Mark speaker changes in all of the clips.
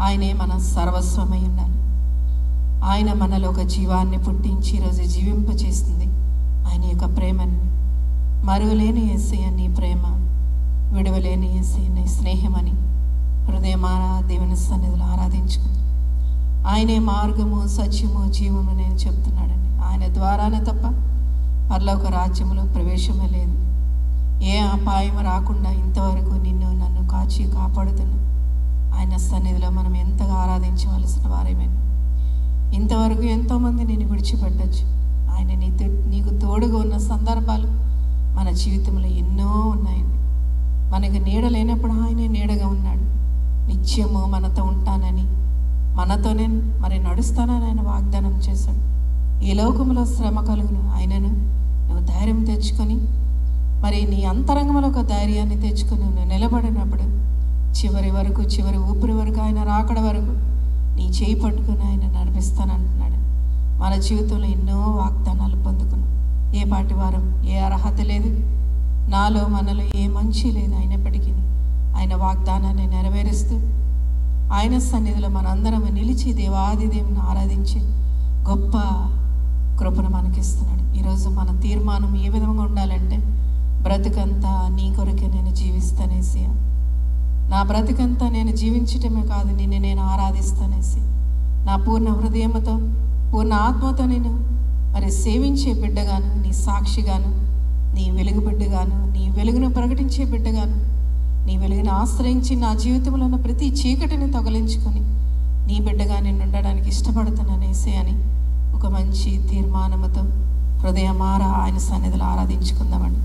Speaker 1: ఆయనే మన సర్వస్వమై ఉండాలి. ఆయన మనలో ఒక జీవాన్ని పుట్టించి ఈరోజు జీవింపచేస్తుంది. ఆయన యొక్క ప్రేమని, మరువలేని యేసయ్య నీ ప్రేమ, విడవలేని యేసయ్య నీ స్నేహమని హృదయమారా దేవుని సన్నిధిలో ఆరాధించుకుంది. ఆయనే మార్గము, సత్యము, జీవము నేను చెప్తున్నాడండి. ఆయన ద్వారానే తప్ప పరలోక రాజ్యములో ప్రవేశమే లేదు. ఏ అపాయం రాకుండా ఇంతవరకు నిన్ను నన్ను కాచి కాపాడుతున్నా ఆయన సన్నిధిలో మనం ఎంతగా ఆరాధించవలసిన వారేమైనా. ఇంతవరకు ఎంతోమంది నేను విడిచిపెట్టచ్చు. ఆయన నీకు తోడుగా ఉన్న సందర్భాలు మన జీవితంలో ఎన్నో ఉన్నాయండి. మనకు నీడ లేనప్పుడు ఆయనే నీడగా ఉన్నాడు. నిత్యము మనతో ఉంటానని, మనతోనే మరి నడుస్తానని ఆయన వాగ్దానం చేశాడు. ఈ లోకంలో శ్రమ కలుగును, ఆయనను నువ్వు ధైర్యం తెచ్చుకొని మరి నీ అంతరంగంలో ఒక ధైర్యాన్ని తెచ్చుకొని నువ్వు నిలబడినప్పుడు చివరి వరకు, చివరి ఊపిరి వరకు, ఆయన రాకడ వరకు నీ చేయి పట్టుకుని ఆయన నడిపిస్తానంటున్నాడు. మన జీవితంలో ఎన్నో వాగ్దానాలు పొందుకున్నాం. ఏ పాటి వారం, ఏ అర్హత లేదు, నాలో మనలో ఏ మంచి లేదు. అయినప్పటికీ ఆయన వాగ్దానాన్ని నెరవేరుస్తూ ఆయన సన్నిధిలో మనందరం నిలిచి దేవాది దేవుని ఆరాధించి గొప్ప కృపను మనకిస్తున్నాడు. ఈరోజు మన తీర్మానం ఏ విధంగా ఉండాలంటే, బ్రతుకంతా నీ కొరకే నేను జీవిస్తానేసి, నా బ్రతుకంతా నేను జీవించటమే కాదు నిన్ను నేను ఆరాధిస్తానేసి, నా పూర్ణ హృదయంతో పూర్ణ ఆత్మతో నేను మరి సేవించే బిడ్డగాను, నీ సాక్షిగాను, నీ వెలుగు బిడ్డగాను, నీ వెలుగును ప్రకటించే బిడ్డగాను, నీ వెలుగును ఆశ్రయించి నా జీవితంలో ఉన్న ప్రతి చీకటిని తొలగించుకొని నీ బిడ్డగా నేను ఉండడానికి ఇష్టపడుతున్నానేసి అని ఒక మంచి తీర్మానముతో హృదయమారా ఆయన సన్నిధిలో ఆరాధించుకుందామండి.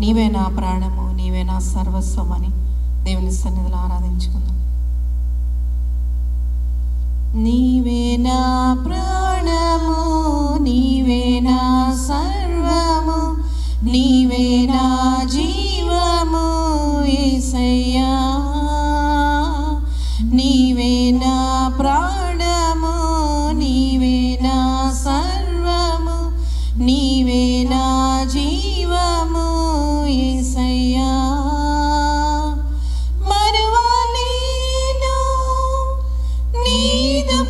Speaker 1: నీవే నా ప్రాణము, నీవే నా సర్వస్వం అని దేవుని సన్నిధిలో ఆరాధించుకుందాం. నీవే నా ప్రాణము, నీవే నా సర్వము, నీవే నా జీవము యేసయ్యా. నీవే నా ప్రాణము, నీవే నా సర్వము, నీవే నా జీవము యేసయ్యా.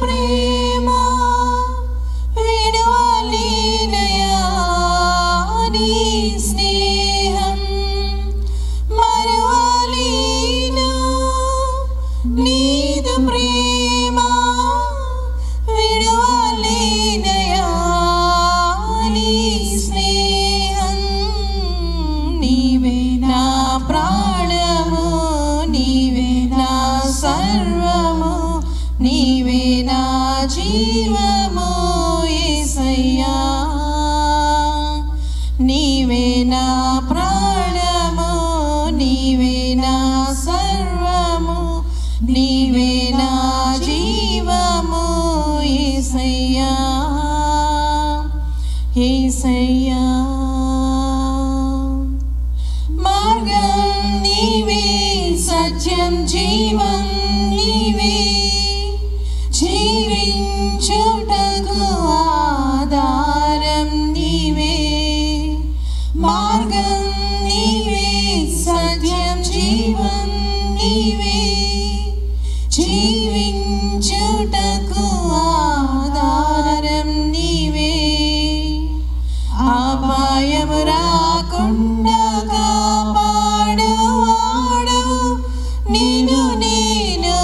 Speaker 1: ప్రేమ విడవలేనయా నీ స్నేహం, మరువలేనా నీదు ప్రేమ విడవలేనయా నీ స్నేహం. నీవే నా ప్రాణము, నీవే నా సర్వము, నీవే నా జీవము యేసయ్యా. నీవే నా ప్రాణము, నీవే నా సర్వము, నీవే నా జీవము యేసయ్యా. యేసయ్యా మార్గం నీవే, సత్యం జీవం నీవే, జీవించుటకు ఆధారం నీవే. మార్గం నీవే, సత్యం జీవం నీవే, జీవించుటకు ఆధారం నీవే. అపాయం రాకుండా కాపాడువాడు నిన్ను నేను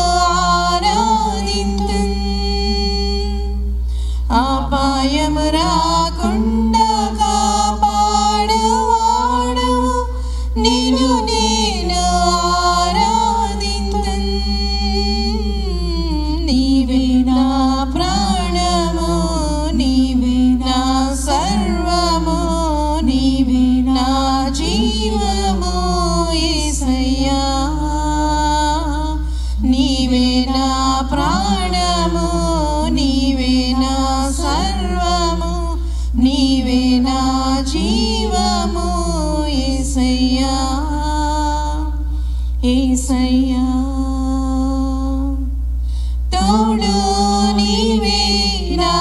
Speaker 1: అపాయం రాకుండా కాపాడువాడు నిన్ను నేను ఆరాధింతున్. నీవే నా ప్రాణము, నీవే నా సర్వము, నీవే నా జీవము యేసయ్యా. నీవే నా ప్రాణము, నీవే నా సర్వము, నీవే నా జీవము యేసయ్యా. యేసయ్యా తోడు నీవే, నా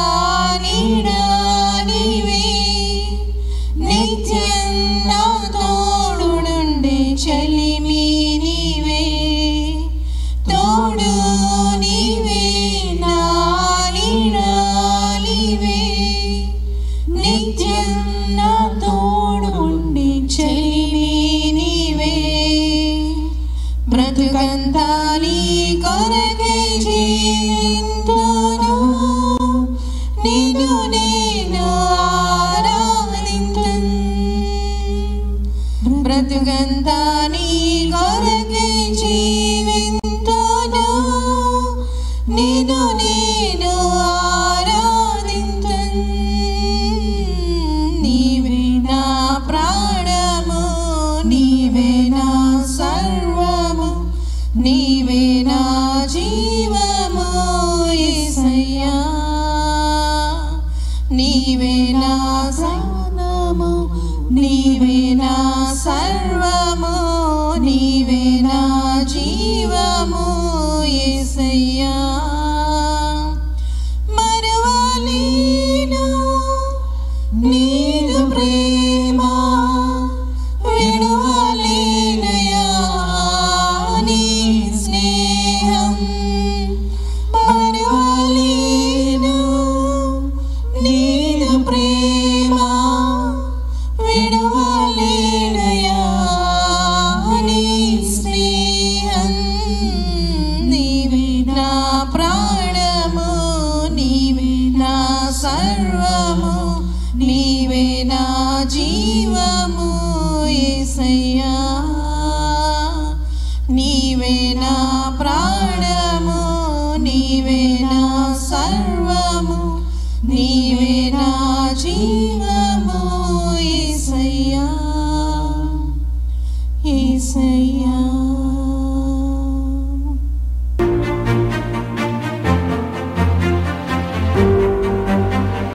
Speaker 1: నీడ నీవే, నిత్యం నా తోడుండే చెలిమి నీవే. తోడు నీవే, నీవే నా సర్వము, నీవే నా జీవము యేసయ్యా. మరువలేను నీదు ప్రేమ, విడువలేనయా నీ స్నేహం. మరువలేను నీదు ప్రేమ, విడువలేనయా నీ స్నేహం. నీవే నా ప్రాణము, నీవే నా సర్వము, నీవే నా జీవము యేసయ్యా.